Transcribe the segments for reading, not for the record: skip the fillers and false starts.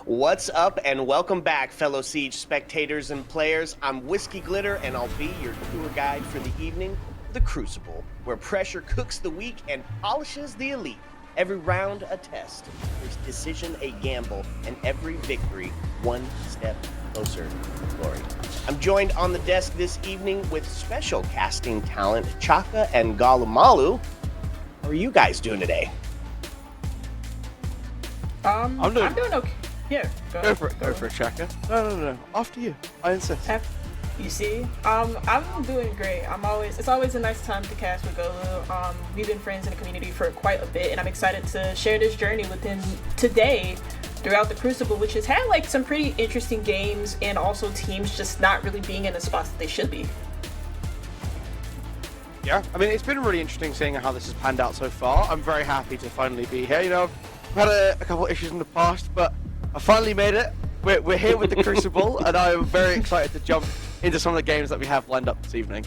What's up, and welcome back, fellow Siege spectators and players. I'm Whiskey Glitter, and I'll be your tour guide for the evening, the Crucible, where pressure cooks the weak and polishes the elite. Every round a test, every decision a gamble, and every victory one step closer to glory. I'm joined on the desk this evening with special casting talent Chaka and Galamalu. How are you guys doing today? I'm doing okay. Yeah, Go for it, Chaka. No. After you. I insist. You see, I'm doing great. It's always a nice time to cast with Golu. We've been friends in the community for quite a bit, and I'm excited to share this journey with him today throughout the Crucible, which has had like some pretty interesting games and also teams just not really being in the spots that they should be. Yeah, I mean, it's been really interesting seeing how this has panned out so far. I'm very happy to finally be here. You know, I've had a couple of issues in the past, but I finally made it. We're here with the Crucible, and I'm very excited to jump into some of the games that we have lined up this evening.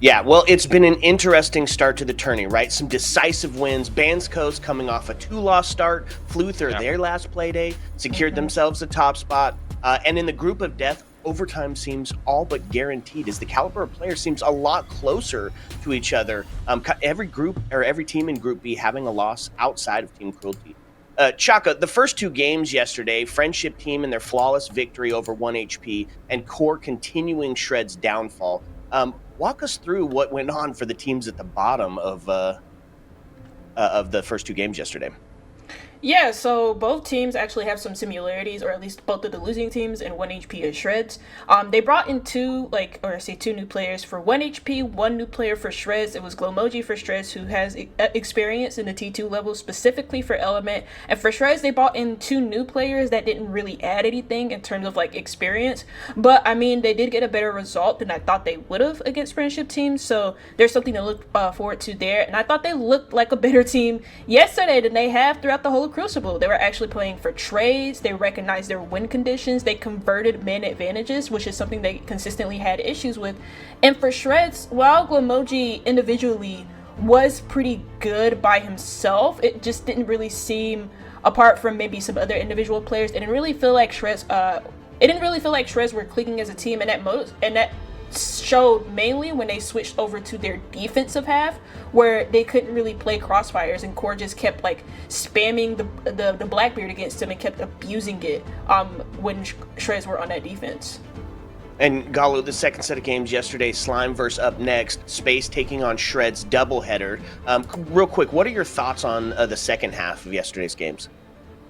Yeah, well, it's been an interesting start to the tourney, right? Some decisive wins. Bansko's coming off a 2-loss start. Fluther, their last play day, secured themselves a top spot. And in the group of death, overtime seems all but guaranteed as the caliber of players seems a lot closer to each other. Every group or every team in Group B having a loss outside of Team Cruelty. Chaka, the first two games yesterday, Friendship Team and their flawless victory over 1HP, and Core continuing Shred's downfall. Walk us through what went on for the teams at the bottom of the first two games yesterday. Yeah, so both teams actually have some similarities, or at least both of the losing teams in 1HP and Shreds. They brought in two new players for 1HP, one new player for Shreds. It was Glomoji for Shreds, who has experience in the T2 level, specifically for Element. And for Shreds, they brought in two new players that didn't really add anything in terms of like experience. But I mean, they did get a better result than I thought they would have against Friendship teams. So there's something to look forward to there. And I thought they looked like a better team yesterday than they have throughout the whole Crucible. They were actually playing for trades. They recognized their win conditions. They converted man advantages, which is something they consistently had issues with. And for Shreds, while Glomoji individually was pretty good by himself, it just didn't really seem, apart from maybe some other individual players, it didn't really feel like Shreds were clicking as a team, and that showed mainly when they switched over to their defensive half, where they couldn't really play crossfires, and Core just kept like spamming the Blackbeard against him and kept abusing it when Shreds were on that defense. And Galu, the second set of games yesterday, Slime versus Up Next, Space taking on Shred's doubleheader. Real quick, what are your thoughts on the second half of yesterday's games?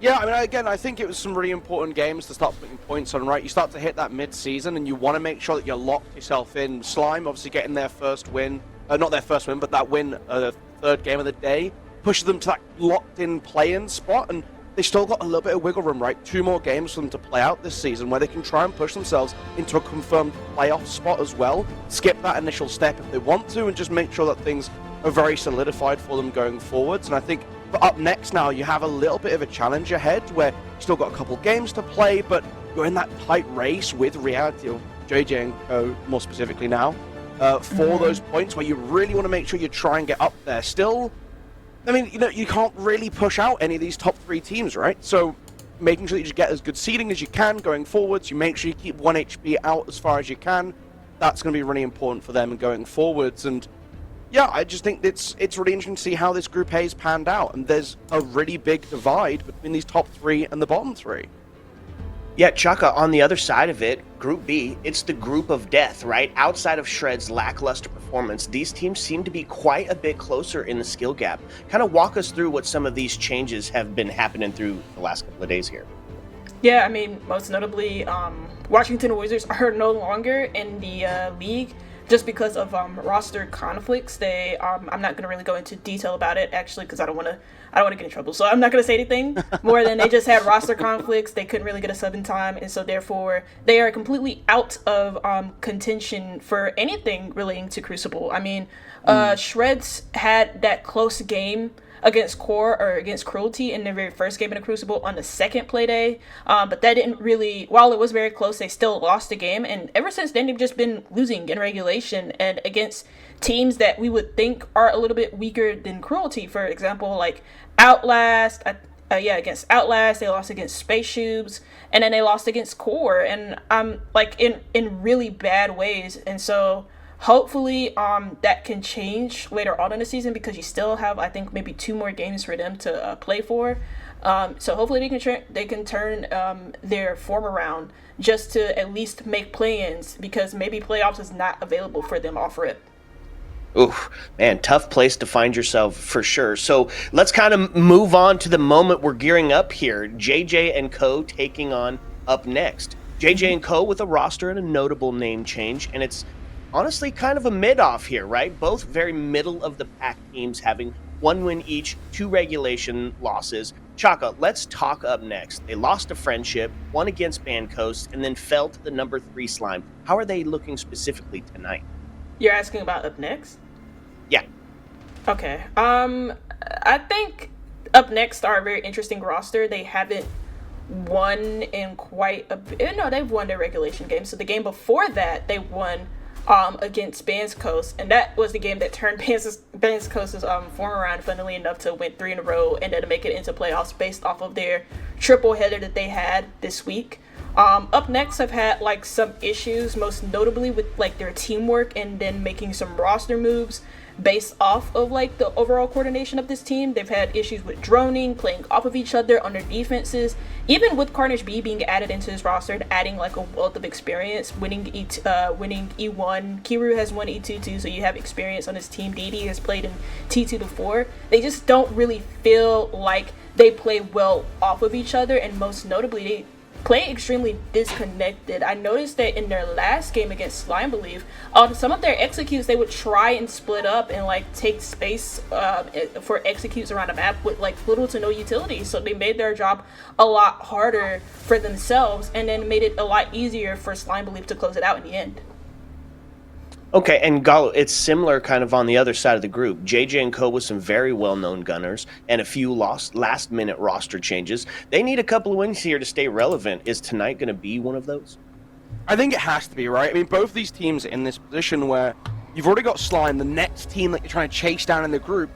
Yeah, I mean, again, I think it was some really important games to start putting points on, right? You start to hit that mid-season, and you want to make sure that you lock yourself in. Slime, obviously getting their first win, not their first win, but that win, the third game of the day, pushes them to that locked-in play-in spot, and they still got a little bit of wiggle room, right? 2 more games for them to play out this season where they can try and push themselves into a confirmed playoff spot as well, skip that initial step if they want to, and just make sure that things are very solidified for them going forwards. And I think but up next now, you have a little bit of a challenge ahead where you still got a couple games to play, but you're in that tight race with Reality, or JJ and Co more specifically now, for those points where you really want to make sure you try and get up there. Still, I mean, you know, you can't really push out any of these top 3 teams, right? So making sure that you get as good seeding as you can going forwards, you make sure you keep 1 HP out as far as you can, that's going to be really important for them going forwards. And yeah, I just think it's really interesting to see how this Group A has panned out, and there's a really big divide between these top 3 and the bottom 3. Yeah, Chaka, on the other side of it, Group B, it's the group of death, right? Outside of Shred's lackluster performance, these teams seem to be quite a bit closer in the skill gap. Kind of walk us through what some of these changes have been happening through the last couple of days here. Yeah, I mean, most notably, Washington Wizards are no longer in the league, just because of roster conflicts. I'm not going to really go into detail about it, actually, because I don't want to get in trouble. So I'm not going to say anything more than they just had roster conflicts. They couldn't really get a sub in time, and so therefore they are completely out of contention for anything relating to Crucible. I mean, Shreds had that close game against Core or against Cruelty in their very first game in the Crucible on the second play day. But that didn't really, while it was very close, they still lost the game. And ever since then, they've just been losing in regulation and against teams that we would think are a little bit weaker than Cruelty. For example, like Outlast, against Outlast. They lost against Space Tubes, and then they lost against Core, and like in really bad ways. And so hopefully that can change later on in the season, because you still have, I think, maybe 2 more games for them to play for. So hopefully they can turn their form around, just to at least make play-ins, because maybe playoffs is not available for them off rip. Oof, man, tough place to find yourself for sure. So let's kind of move on to the moment we're gearing up here. JJ and Co. taking on Up Next. JJ and Co. with a roster and a notable name change, and it's honestly kind of a mid-off here, right? Both very middle of the pack teams, having 1 win each, 2 regulation losses. Chaka, let's talk Up Next. They lost to Friendship, won against Band Coast, and then fell to the number 3 Slime. How are they looking specifically tonight? You're asking about Up Next? Yeah. Okay. I think Up Next are a very interesting roster. They haven't won in quite a bit. No, they've won their regulation game. So the game before that, they won against Bands Coast, and that was the game that turned Bands Coast's form around, funnily enough, to win 3 in a row and then to make it into playoffs based off of their triple header that they had this week. Up Next have had like some issues, most notably with like their teamwork and then making some roster moves based off of like the overall coordination of this team. They've had issues with droning, playing off of each other on their defenses, even with Carnage B being added into his roster and adding like a wealth of experience, winning E1. Kiru has won E2 too, so you have experience on his team. DD has played in T2 before. They just don't really feel like they play well off of each other, and most notably they play extremely disconnected. I noticed that in their last game against Slime, I believe, some of their executes, they would try and split up and like take space for executes around the map with like little to no utility. So they made their job a lot harder for themselves, and then made it a lot easier for Slime Belief to close it out in the end. Okay, and Galo, it's similar kind of on the other side of the group. JJ and Co. with some very well-known gunners and a few last-minute roster changes. They need a couple of wins here to stay relevant. Is tonight going to be one of those? I think it has to be, right? I mean, both these teams are in this position where you've already got Slime, the next team that you're trying to chase down in the group,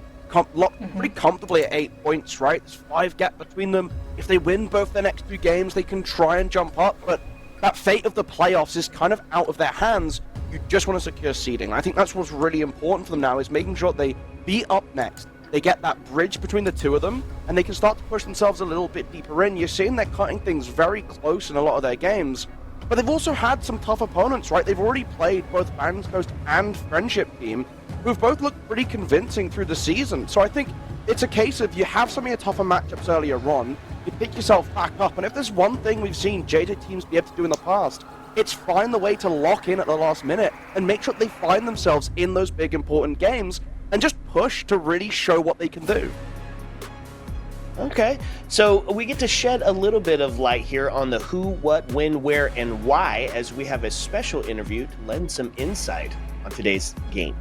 locked pretty comfortably at 8 points, right? There's 5 gap between them. If they win both their next 2 games, they can try and jump up, but that fate of the playoffs is kind of out of their hands. You just want to secure seeding. I think that's what's really important for them now, is making sure they beat Up Next. They get that bridge between the 2 of them, and they can start to push themselves a little bit deeper in. You're seeing they're cutting things very close in a lot of their games, but they've also had some tough opponents, right? They've already played both Bands Coast and Friendship Team, who've both looked pretty convincing through the season. So I think it's a case of you have some of your tougher matchups earlier on, you pick yourself back up, and if there's one thing we've seen JJ teams be able to do in the past, it's find the way to lock in at the last minute and make sure they find themselves in those big important games and just push to really show what they can do. Okay, so we get to shed a little bit of light here on the who, what, when, where, and why, as we have a special interview to lend some insight on today's game.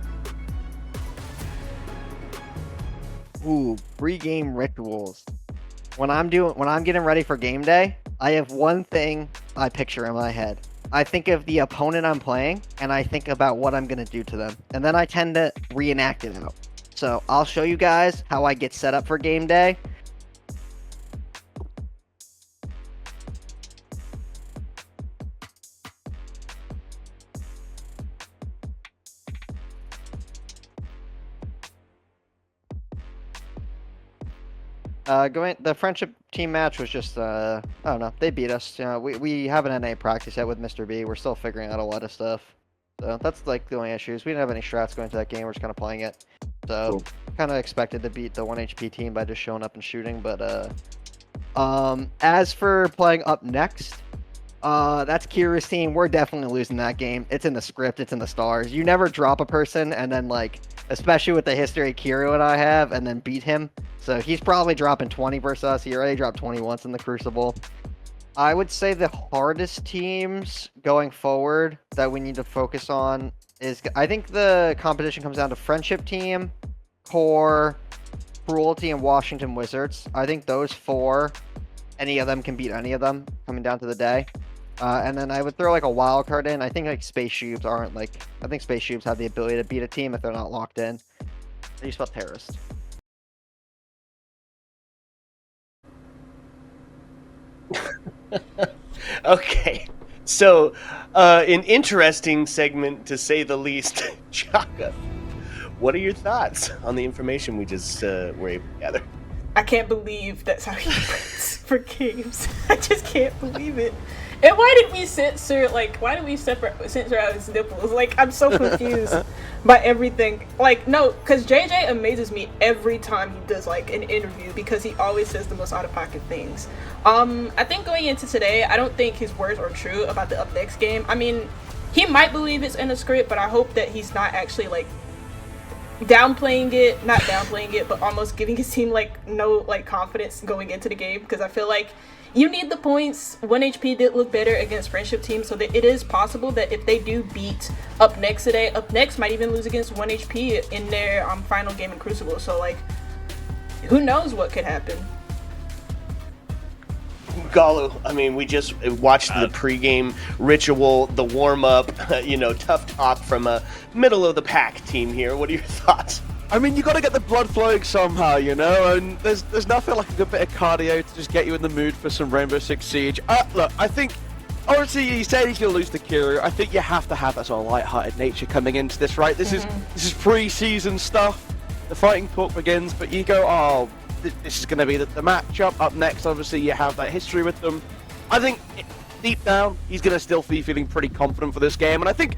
Ooh, pre-game rituals. When I'm getting ready for game day, I have one thing I picture in my head. I think of the opponent I'm playing, and I think about what I'm going to do to them. And then I tend to reenact it out. So I'll show you guys how I get set up for game day. The friendship team match was just, I don't know, they beat us. You know, we haven't had any practice yet with Mr. B. We're still figuring out a lot of stuff. So that's like the only issues. We didn't have any strats going into that game. We're just kind of playing it. So cool. Kind of expected to beat the 1 HP team by just showing up and shooting. But as for playing Up Next, that's Kira's team. We're definitely losing that game. It's in the script. It's in the stars. You never drop a person and then like, especially with the history Kiro and I have, and then beat him. So he's probably dropping 20 versus us. He already dropped 20 once in the Crucible. I would say the hardest teams going forward that we need to focus on is, I think the competition comes down to Friendship Team, Core, Cruelty, and Washington Wizards. I think those 4, any of them can beat any of them coming down to the day. And then I would throw like a wild card in. I think like Space Tubes aren't like, I think Space Tubes have the ability to beat a team if they're not locked in. How do you spell terrorist? Okay, so an interesting segment to say the least. Chaka, what are your thoughts on the information we just were able to gather? I can't believe that's how he puts for games. I just can't believe it. And why did we censor, why did we censor out his nipples? Like, I'm so confused by everything. Like, no, because JJ amazes me every time he does, like, an interview because he always says the most out-of-pocket things. I think going into today, I don't think his words are true about the Up Next game. I mean, he might believe it's in the script, but I hope that he's not actually, like, not downplaying it, but almost giving his team, like, no, like, confidence going into the game, because I feel like you need the points. 1HP did look better against friendship teams, so that it is possible that if they do beat Up Next today, Up Next might even lose against 1HP in their final game in Crucible. So, like, who knows what could happen. Galu, I mean, we just watched the pregame ritual, the warm-up, tough talk from a middle-of-the-pack team here. What are your thoughts? I mean, you got to get the blood flowing somehow, and there's nothing like a good bit of cardio to just get you in the mood for some Rainbow Six Siege. Look, I think, obviously, he said he's going to lose to Kiru. I think you have to have that sort of light-hearted nature coming into this, right? This is pre-season stuff. The fighting talk begins, but you go, this is going to be the matchup. Up next, obviously, you have that history with them. I think, deep down, he's going to still be feeling pretty confident for this game, and I think,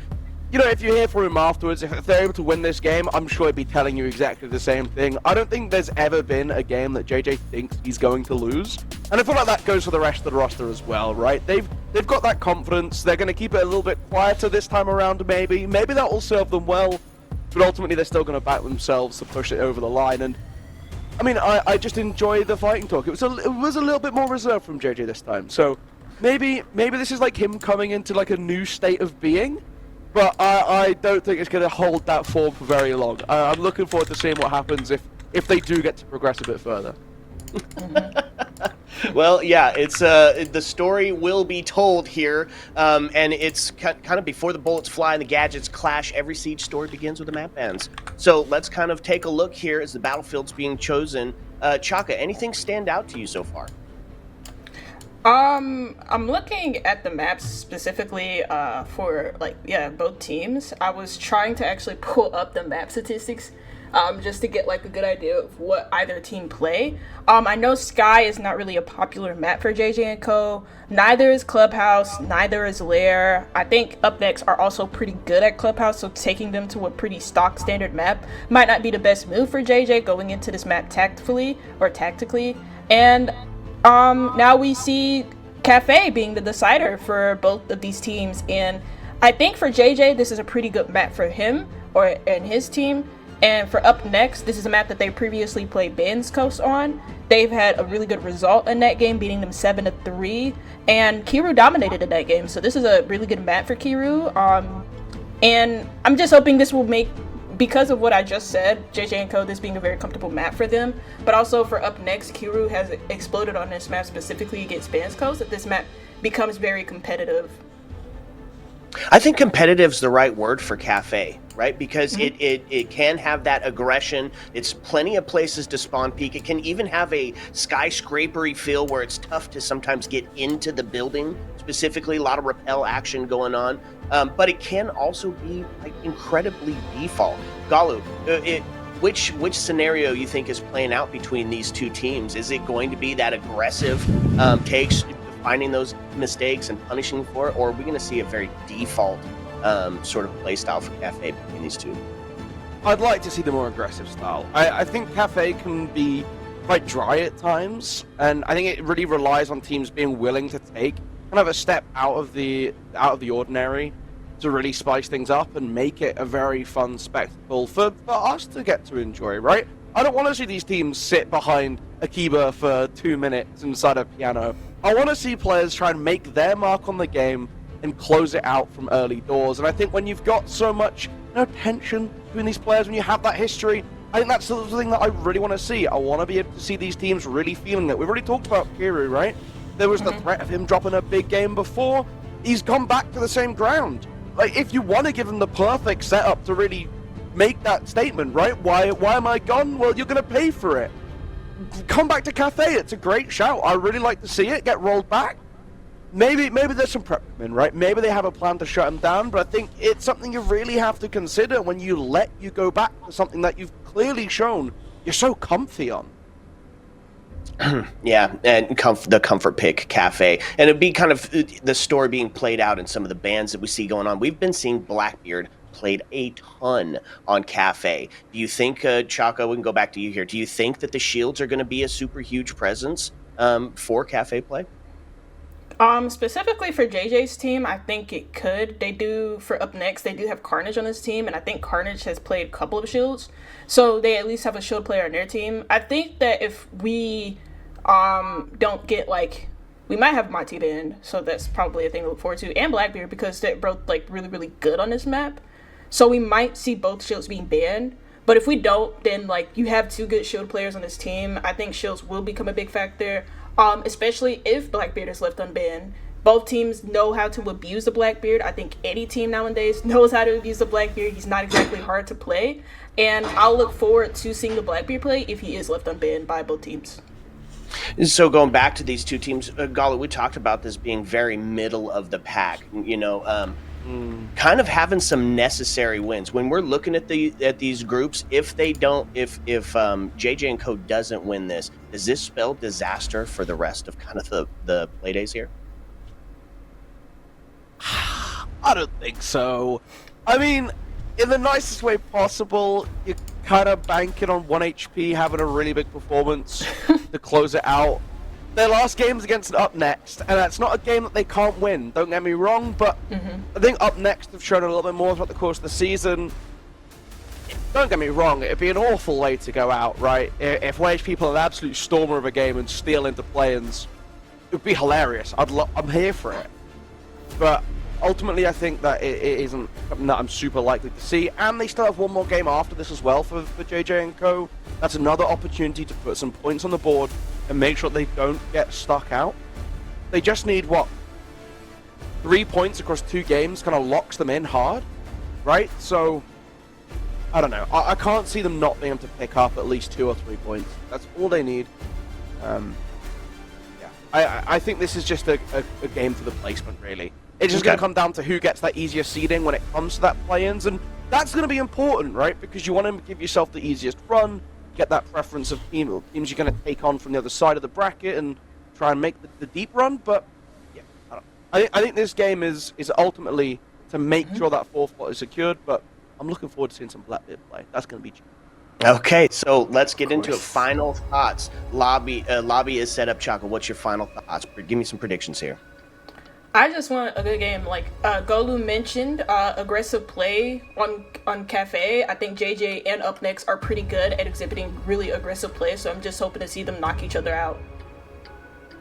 if you hear from him afterwards, if they're able to win this game, I'm sure he'd be telling you exactly the same thing. I don't think there's ever been a game that JJ thinks he's going to lose. And I feel like that goes for the rest of the roster as well, right? They've got that confidence. They're going to keep it a little bit quieter this time around, maybe. Maybe that will serve them well. But ultimately, they're still going to back themselves to push it over the line. And I mean, I just enjoy the fighting talk. It was a little bit more reserved from JJ this time. So maybe this is like him coming into like a new state of being. But I don't think it's going to hold that form for very long. I'm looking forward to seeing what happens if they do get to progress a bit further. Well, yeah, it's the story will be told here, and it's kind of before the bullets fly and the gadgets clash. Every Siege story begins with the map bans. So let's kind of take a look here as the battlefield's being chosen. Chaka, anything stand out to you so far? I'm looking at the maps specifically for both teams. I was trying to actually pull up the map statistics just to get like a good idea of what either team play. I know Sky is not really a popular map for JJ and Co. Neither is Clubhouse, neither is Lair. I think Up Next are also pretty good at Clubhouse, so taking them to a pretty stock standard map might not be the best move for JJ going into this map tactically. And now we see Cafe being the decider for both of these teams, and I think for JJ this is a pretty good map for him and his team. And for Up Next, this is a map that they previously played Ben's Coast on. They've had a really good result in that game, beating them 7-3, and Kiru dominated in that game, so this is a really good map for Kiru. And I'm just hoping this will make, because of what I just said, JJ and Co, this being a very comfortable map for them, but also for Up Next, Kiru has exploded on this map specifically against Ben's Coast, that this map becomes very competitive. I think competitive is the right word for Cafe, right? Because it can have that aggression. It's plenty of places to spawn peek. It can even have a skyscrapery feel where it's tough to sometimes get into the building, specifically a lot of rappel action going on. But it can also be like incredibly default. Galu, which scenario you think is playing out between these two teams? Is it going to be that aggressive takes, finding those mistakes and punishing for it, or are we going to see a very default sort of play style for Cafe between these two? I'd like to see the more aggressive style. I think Cafe can be quite dry at times, and I think it really relies on teams being willing to take kind of a step out of the ordinary to really spice things up and make it a very fun spectacle for us to get to enjoy, right? I don't want to see these teams sit behind a keyboard for 2 minutes inside a piano. I want to see players try and make their mark on the game and close it out from early doors. And I think when you've got so much tension between these players, when you have that history, I think that's the thing that I really want to see. I want to be able to see these teams really feeling it. We've already talked about Kiru, right? There was the threat of him dropping a big game before. He's gone back to the same ground. Like, if you want to give him the perfect setup to really make that statement, right? Why am I gone? Well, you're going to pay for it. Come back to Cafe. It's a great shout. I really like to see it get rolled back. maybe there's some prep in, right? Maybe they have a plan to shut him down, but I think it's something you really have to consider when you let you go back to something that you've clearly shown you're so comfy on. Yeah, and the comfort pick, Cafe. And it'd be kind of the story being played out in some of the bands that we see going on. We've been seeing Blackbeard played a ton on Cafe. Do you think, Chaka, we can go back to you here. Do you think that the Shields are going to be a super huge presence for Cafe play? Specifically for JJ's team, I think it could. They do, for Up Next, they do have Carnage on his team, and I think Carnage has played a couple of Shields, so they at least have a Shield player on their team. I think that if we don't get, like, we might have Monty banned, so that's probably a thing to look forward to, and Blackbeard, because they're both, like, really, really good on this map, so we might see both Shields being banned. But if we don't, then, like, you have two good Shield players on this team. I think Shields will become a big factor, especially if Blackbeard is left unbanned. Both teams know how to abuse the Blackbeard. I think any team nowadays knows how to abuse the Blackbeard. He's not exactly hard to play. And I'll look forward to seeing the Blackbeard play if he is left unbanned by both teams. So going back to these two teams, Gala, we talked about this being very middle of the pack, you know, kind of having some necessary wins. When we're looking at these groups, if JJ and Co doesn't win this, does this spell disaster for the rest of kind of the play days here? I don't think so. I mean, in the nicest way possible, you kind of bank it on 1 HP having a really big performance to close it out. Their last game's against Up Next, and that's not a game that they can't win, don't get me wrong, but I think Up Next have shown a little bit more throughout the course of the season. Don't get me wrong, it'd be an awful way to go out, right? If 1 HP pull an absolute stormer of a game and steal into play-ins, it would be hilarious. I'm here for it. But ultimately, I think that it isn't something that I'm super likely to see, and they still have one more game after this as well for JJ and Co. That's another opportunity to put some points on the board and make sure they don't get stuck out. They just need, 3 points across 2 games kind of locks them in hard, right? So, I don't know. I can't see them not being able to pick up at least 2 or 3 points. That's all they need. I think this is just a game for the placement, really. It's just going to come down to who gets that easier seeding when it comes to that play-ins, and that's going to be important, right? Because you want to give yourself the easiest run, get that preference of teams you're going to take on from the other side of the bracket, and try and make the deep run. But yeah, I think this game is ultimately to make sure that 4th spot is secured. But I'm looking forward to seeing some Blackbeard play. That's going to be cheap. Okay, so let's get into it. Final thoughts. Lobby is set up. Chaka, what's your final thoughts? Give me some predictions here. I just want a good game. Like Golu mentioned, aggressive play on Cafe. I think JJ and Up Next are pretty good at exhibiting really aggressive play, so I'm just hoping to see them knock each other out.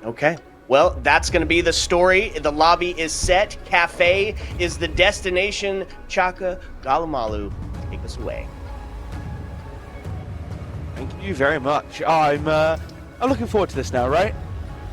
Okay. Well, that's going to be the story. The lobby is set. Cafe is the destination. Chaka, Galamalu, take us away. Thank you very much. I'm looking forward to this now, right?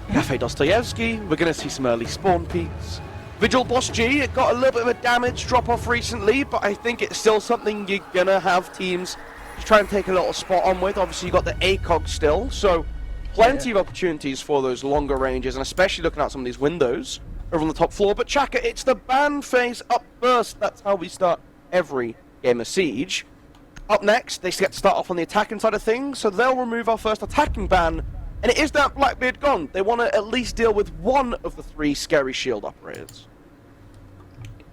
Cafe Dostoyevsky, we're going to see some early spawn peaks. Vigil Boss G, it got a little bit of a damage drop-off recently, but I think it's still something you're going to have teams to try and take a little spot on with. Obviously, you got the ACOG still, so plenty of opportunities for those longer ranges, and especially looking at some of these windows over on the top floor. But Chaka, it's the ban phase up first. That's how we start every game of Siege. Up next, they get to start off on the attacking side of things, so they'll remove our first attacking ban. And it is that Blackbeard gone. They want to at least deal with one of the 3 scary shield operators.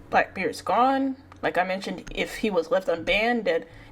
Blackbeard's gone. Like I mentioned, if he was left unbanned,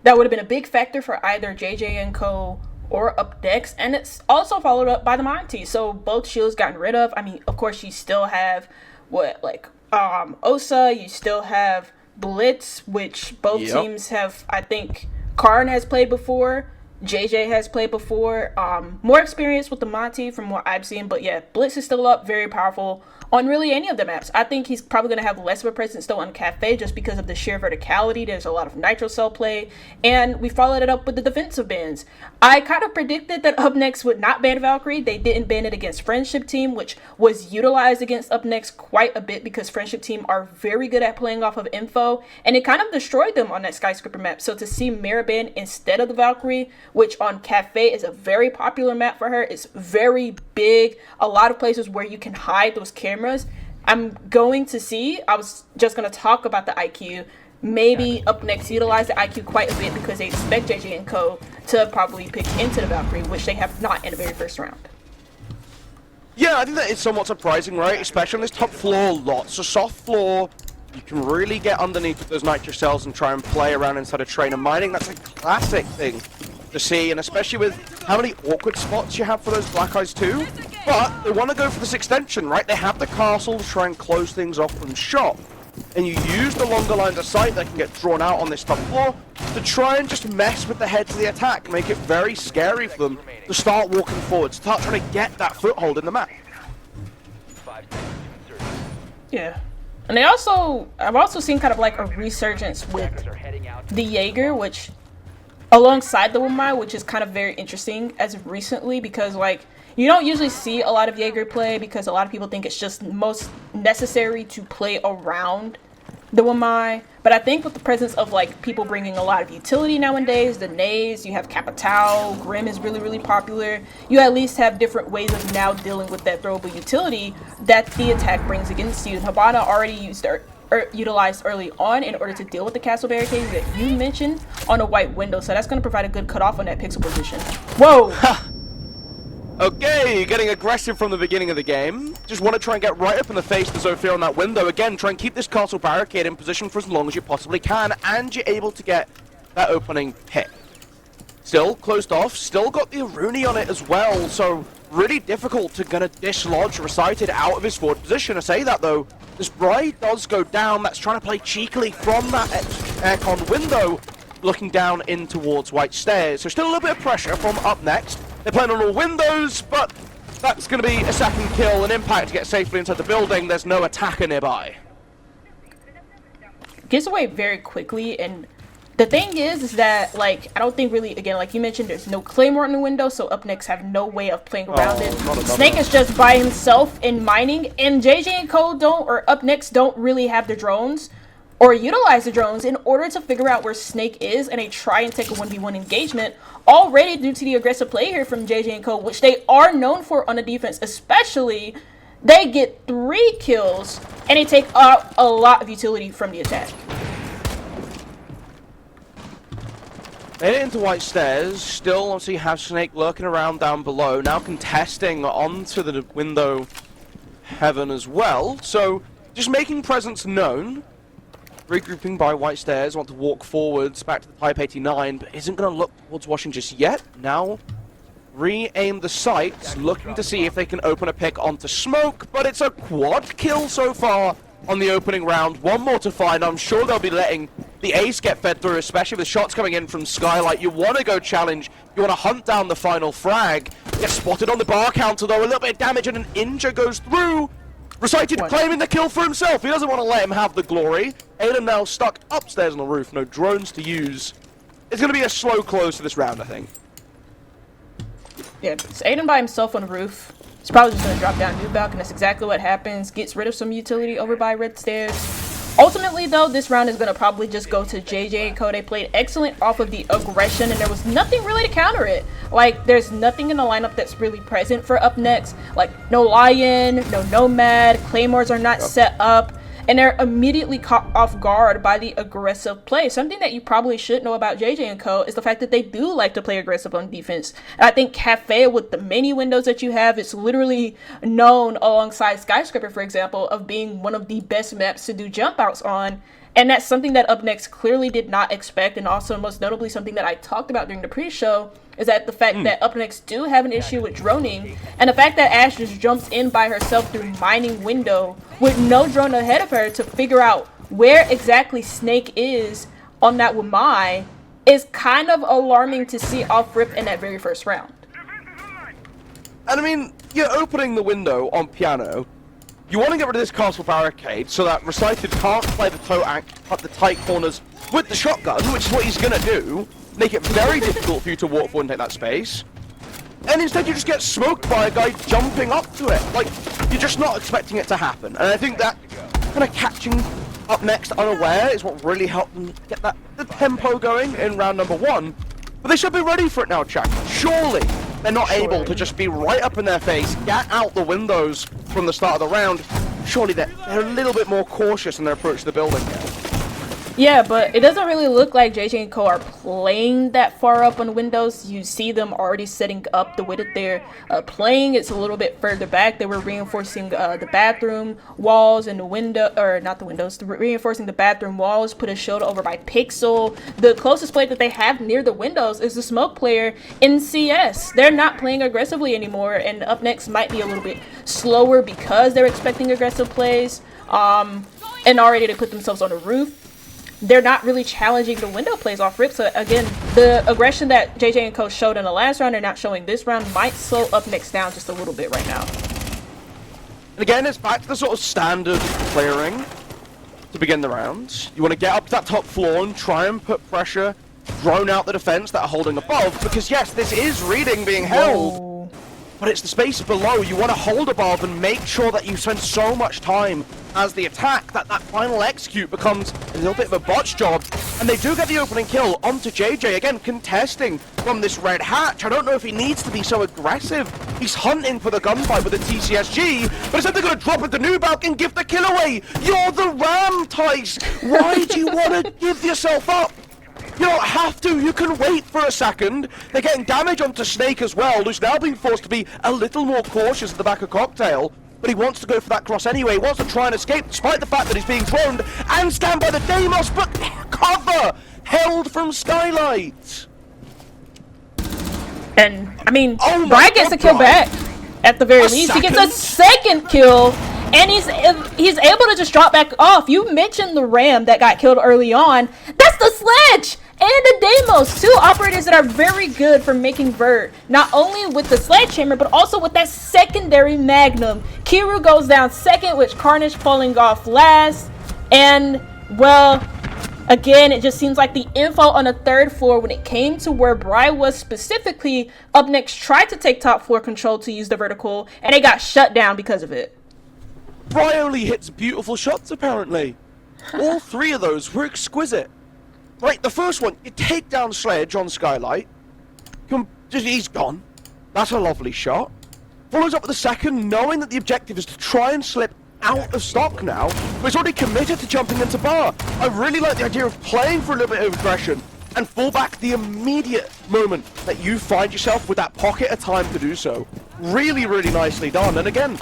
that would have been a big factor for either JJ and Co. or Up Next. And it's also followed up by the Monty. So both shields gotten rid of. I mean, of course, you still have Osa. You still have Blitz, which both teams have. I think Karn has played before. JJ has played before, more experience with the Monty from what I've seen, but yeah, Blitz is still up, very powerful on really any of the maps. I think he's probably going to have less of a presence though on Cafe just because of the sheer verticality. There's a lot of nitro cell play, and we followed it up with the defensive bans. I kind of predicted that Up Next would not ban Valkyrie. They didn't ban it against Friendship Team, which was utilized against Up Next quite a bit because Friendship Team are very good at playing off of info, and it kind of destroyed them on that Skyscraper map. So to see Mirror ban instead of the Valkyrie, which on Cafe is a very popular map for her, it's very big, a lot of places where you can hide those cameras, I'm going to see. I was just going to talk about the IQ. Maybe Up Next utilize the IQ quite a bit because they expect JJ and Co to probably pick into the Valkyrie, which they have not in the very first round. Yeah, I think that is somewhat surprising, right? Especially on this top floor, lots of soft floor. You can really get underneath with those nitro cells and try and play around inside of trainer mining. That's a classic thing to see, and especially with how many awkward spots you have for those Black Eyes too. But they want to go for this extension, right? They have the castle to try and close things off from shop. And you use the longer lines of sight that can get drawn out on this top floor to try and just mess with the heads of the attack, make it very scary for them to start walking forward, start trying to get that foothold in the map. Yeah. And I've also seen kind of like a resurgence with the Jaeger, which alongside the Wumai, which is kind of very interesting as of recently, because like you don't usually see a lot of Jaeger play because a lot of people think it's just most necessary to play around the Wumai. But I think with the presence of like people bringing a lot of utility nowadays, the Nays, you have Capitao, Grim is really, really popular. You at least have different ways of now dealing with that throwable utility that the attack brings against you. And Habana already utilized early on in order to deal with the castle barricades that you mentioned on a white window. So that's going to provide a good cutoff on that pixel position. Whoa! Okay, getting aggressive from the beginning of the game. Just want to try and get right up in the face to Zofia on that window. Again, try and keep this castle barricade in position for as long as you possibly can, and you're able to get that opening pick. Still closed off, still got the Aruni on it as well, so really difficult to gonna dislodge Recited out of his forward position. I say that though, this Bride does go down, that's trying to play cheekily from that aircon window, looking down in towards White Stairs. So still a little bit of pressure from Up Next. They're playing on all windows, but that's going to be a second kill, an impact to get safely inside the building. There's no attacker nearby. Gets away very quickly, and the thing is that, like, I don't think really, again, like you mentioned, there's no Claymore in the window, so Up Next have no way of playing around it. Snake is just by himself in mining, and JJ and Co don't, or Up Next don't really have the drones, or utilize the drones in order to figure out where Snake is, and they try and take a 1v1 engagement already due to the aggressive play here from JJ and Co, which they are known for on the defense. Especially, they get 3 kills and they take out a lot of utility from the attack. Made it into White Stairs, still obviously have Snake lurking around down below, now contesting onto the window heaven as well, so just making presence known. Regrouping by White Stairs, want to walk forwards back to the Type 89, but isn't going to look towards washing just yet. Now, re-aim the sights, looking to see if they can open a pick onto Smoke, but it's a quad kill so far on the opening round. One more to find. I'm sure they'll be letting the ace get fed through, especially with shots coming in from Skylight. You want to go challenge, you want to hunt down the final frag. Get spotted on the bar counter though, a little bit of damage and an injure goes through. Recited claiming the kill for himself. He doesn't want to let him have the glory. Aiden now stuck upstairs on the roof. No drones to use. It's going to be a slow close to this round, I think. Yeah, it's Aiden by himself on the roof. He's probably just going to drop down New Balk, and that's exactly what happens. Gets rid of some utility over by Red Stairs. Ultimately, though, this round is going to probably just go to JJ and Co. They played excellent off of the aggression, and there was nothing really to counter it. Like, there's nothing in the lineup that's really present for Up Next. Like, no Lion, no Nomad, Claymores are not set up, and they're immediately caught off guard by the aggressive play. Something that you probably should know about JJ and Co. is the fact that they do like to play aggressive on defense. And I think Cafe, with the many windows that you have, it's literally known alongside Skyscraper, for example, of being one of the best maps to do jump outs on. And that's something that Up Next clearly did not expect, and also most notably something that I talked about during the pre-show is that the fact that Up Next do have an issue with droning, and the fact that Ash just jumps in by herself through mining window with no drone ahead of her to figure out where exactly Snake is on that Wumai is kind of alarming to see off rip in that very first round. And I mean, you're opening the window on piano. You want to get rid of this castle barricade so that Recited can't play the the tight corners with the shotgun, which is what he's going to do. Make it very difficult for you to walk forward and take that space. And instead you just get smoked by a guy jumping up to it. Like, you're just not expecting it to happen. And I think that kind of catching Up Next unaware is what really helped them get the tempo going in round number 1. But they should be ready for it now, Jack. Surely they're not able to just be right up in their face, get out the windows from the start of the round, surely they're a little bit more cautious in their approach to the building here. Yeah, but it doesn't really look like JJ and Co are playing that far up on windows. You see them already setting up the way that they're playing. It's a little bit further back. They were reinforcing the bathroom walls and the window, or not the windows, reinforcing the bathroom walls, put a shield over by Pixel. The closest play that they have near the windows is the smoke player in CS. They're not playing aggressively anymore, and up next might be a little bit slower because they're expecting aggressive plays. And already they put themselves on the roof. They're not really challenging the window plays off rip. So again, the aggression that JJ and Co showed in the last round, they're not showing this round, might slow up next down just a little bit right now. And again, it's back to the sort of standard clearing to begin the round. You want to get up to that top floor and try and put pressure, drone out the defense that are holding above, because yes, this is reading being held. Whoa. But it's the space below. You want to hold above and make sure that you spend so much time as the attack that that final execute becomes a little bit of a botch job. And they do get the opening kill onto JJ, again contesting from this red hatch. I don't know if he needs to be so aggressive. He's hunting for the gunfight with the TCSG, but instead they're going to drop it to Nubalk and give the kill away. You're the Ram, Tice. Why do you want to give yourself up? You don't have to, you can wait for a second. They're getting damage onto Snake as well, who's now being forced to be a little more cautious at the back of Cocktail. But he wants to go for that cross anyway, he wants to try and escape despite the fact that he's being droned and stand by the Deimos, but cover held from Skylight. And, I mean, Oh my Brian gets a God, kill Brian. back at the very least. He gets a second kill, and he's able to just drop back off. You mentioned the Ram that got killed early on. That's the Sledge! And the Deimos, two operators that are very good for making Vert, not only with the sledgehammer, but also with that secondary Magnum. Kiru goes down second, with Carnage falling off last. And, well, again, it just seems like the info on the third floor when it came to where Bry was specifically, up next tried to take top floor control to use the vertical, and they got shut down because of it. Bry only hits beautiful shots apparently. All three of those were exquisite. Right, the first one, you take down Sledge on Skylight. He's gone. That's a lovely shot. Follows up with the second, knowing that the objective is to try and slip out of stock now, but he's already committed to jumping into bar. I really like the idea of playing for a little bit of aggression and fall back the immediate moment that you find yourself with that pocket of time to do so. Really, really nicely done. And again,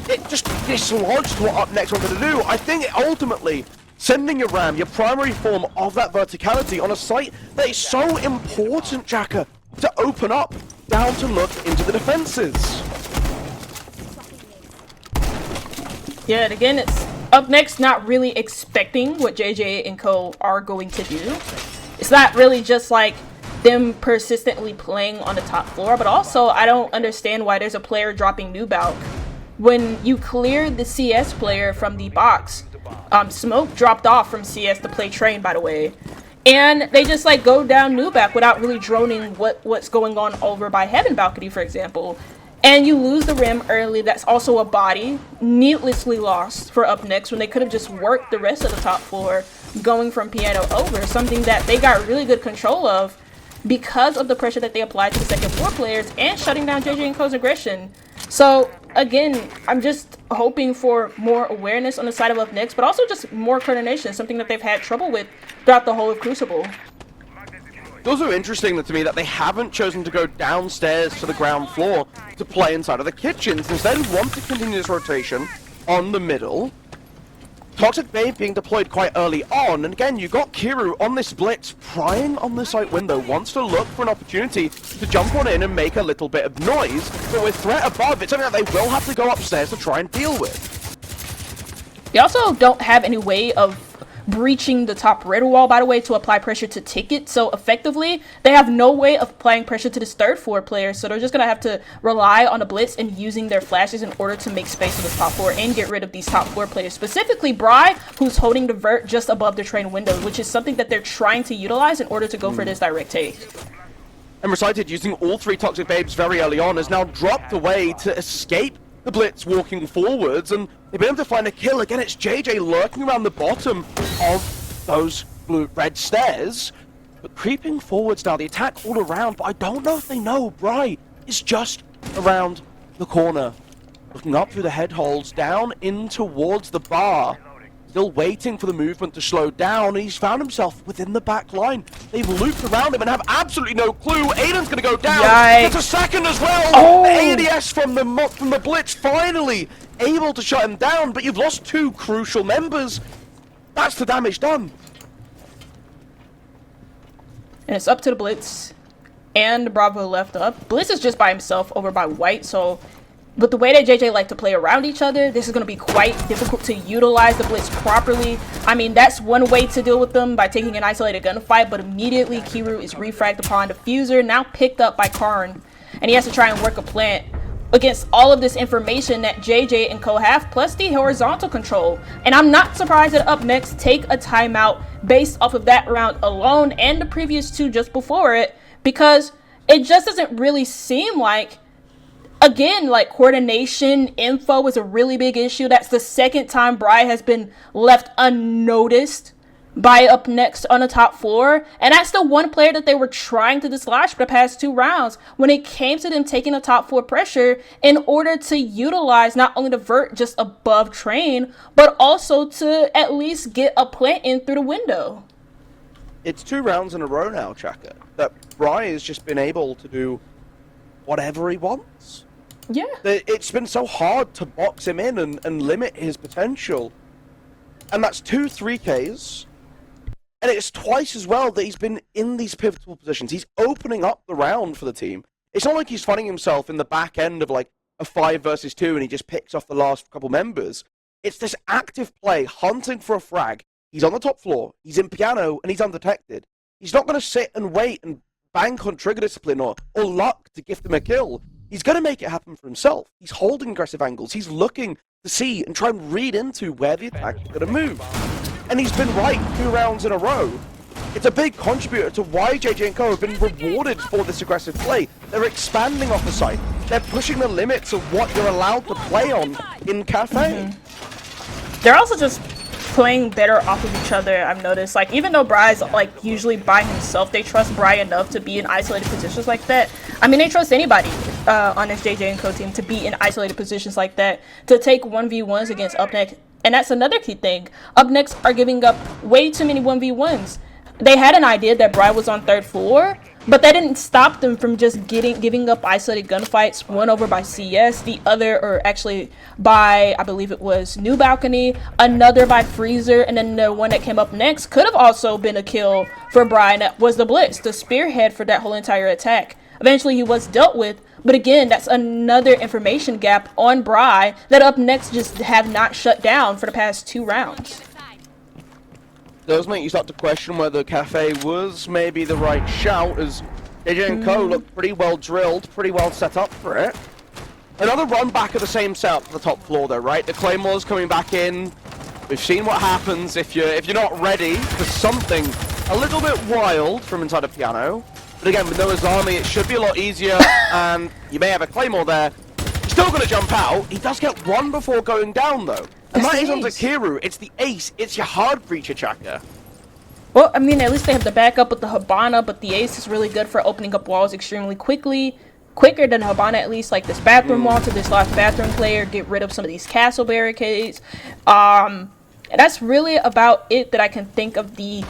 it just dislodged what up next we're going to do. I think it ultimately sending your Ram, your primary form of that verticality on a site that is so important, Jacka, to open up down to look into the defenses. Yeah, and again, it's up next not really expecting what JJ and Co are going to do. It's not really just like them persistently playing on the top floor, but also I don't understand why there's a player dropping Nubalk. When you clear the CS player from the box, Smoke dropped off from CS to play Train, by the way, and they just like go down Nubalk without really droning what's going on over by Heaven Balcony, for example. And you lose the rim early. That's also a body needlessly lost for up next when they could have just worked the rest of the top floor going from piano over, something that they got really good control of because of the pressure that they applied to the second floor players and shutting down JJ and Co's aggression. So again, I'm just hoping for more awareness on the side of up next, but also just more coordination, something that they've had trouble with throughout the whole of Crucible. It's also interesting to me that they haven't chosen to go downstairs to the ground floor to play inside of the kitchens. Instead, want to continue this rotation on the middle. Toxic Babe being deployed quite early on, and again, you got Kiru on this blitz, prying on the site window, wants to look for an opportunity to jump on in and make a little bit of noise, but with threat above, it's something that they will have to go upstairs to try and deal with. They also don't have any way of breaching the top red wall, by the way, to apply pressure to Ticket. So effectively, they have no way of applying pressure to this third floor player. So they're just going to have to rely on the blitz and using their flashes in order to make space for this top floor and get rid of these top floor players. Specifically, Bry, who's holding the vert just above the train window, which is something that they're trying to utilize in order to go for this direct take. And Recited, using all three Toxic Babes very early on, has now dropped away to escape the blitz walking forwards, and they've been able to find a kill. Again, it's JJ lurking around the bottom of those red stairs, but creeping forwards now, the attack all around, but I don't know if they know Bry is just around the corner. Looking up through the head holes, down in towards the bar. Still waiting for the movement to slow down, and he's found himself within the back line. They've looped around him and have absolutely no clue. Aiden's going to go down. Yikes. Gets a second as well. Oh. The ADS from the Blitz finally able to shut him down, but you've lost 2 crucial members. That's the damage done. And it's up to the Blitz and Bravo left up. Blitz is just by himself over by White, so but the way that JJ like to play around each other, this is going to be quite difficult to utilize the Blitz properly. I mean, that's one way to deal with them, by taking an isolated gunfight, but immediately Kiru is refragged upon Diffuser, now picked up by Karn, and he has to try and work a plant against all of this information that JJ and Co have, plus the horizontal control. And I'm not surprised that Up Next take a timeout based off of that round alone and the previous 2 just before it, because it just doesn't really seem like, again, like, coordination, info is a really big issue. That's the second time Bri has been left unnoticed by Up Next on the top floor. And that's the one player that they were trying to dislodge for the past 2 rounds when it came to them taking the top floor pressure in order to utilize not only the vert just above train, but also to at least get a plant in through the window. It's 2 rounds in a row now, Chaka, that Bri has just been able to do whatever he wants. Yeah. It's been so hard to box him in and limit his potential. And that's 2 3Ks. And it's twice as well that he's been in these pivotal positions. He's opening up the round for the team. It's not like he's finding himself in the back end of like a 5 versus 2 and he just picks off the last couple members. It's this active play, hunting for a frag. He's on the top floor, he's in piano, and he's undetected. He's not going to sit and wait and bank on trigger discipline or luck to gift him a kill. He's going to make it happen for himself. He's holding aggressive angles. He's looking to see and try and read into where the attack is going to move. And he's been right 2 rounds in a row. It's a big contributor to why JJ and Co have been rewarded for this aggressive play. They're expanding off the site. They're pushing the limits of what you're allowed to play on in Cafe. They're also just playing better off of each other, I've noticed. Like, even though Bry's like usually by himself, they trust Bry enough to be in isolated positions like that. I mean, they trust anybody on this JJ and Co team to be in isolated positions like that, to take 1v1s against Up Next. And that's another key thing. Up Next are giving up way too many 1v1s. They had an idea that Bry was on 3rd floor, but that didn't stop them from just giving up isolated gunfights, one over by CS, the other, or actually by, I believe it was New Balcony, another by Freezer, and then the one that came up next could have also been a kill for Bry, and that was the Blitz, the spearhead for that whole entire attack. Eventually he was dealt with, but again, that's another information gap on Bry that Up Next just have not shut down for the past 2 rounds. Does make you start to question whether Cafe was maybe the right shout, as JJ and Co look pretty well drilled, pretty well set up for it. Another run back of the same setup to the top floor though, right? The Claymore's coming back in. We've seen what happens if you're not ready for something a little bit wild from inside a piano. But again, with Noah's Army, it should be a lot easier, and you may have a Claymore there. He's still going to jump out. He does get one before going down though. And that is onto Kiru. It's the ace. It's your hard breacher, Chaka. Well, I mean, at least they have the backup with the Habana, but the ace is really good for opening up walls extremely quickly. Quicker than Habana, at least, like this bathroom wall to this last bathroom player, get rid of some of these castle barricades. That's really about it that I can think of the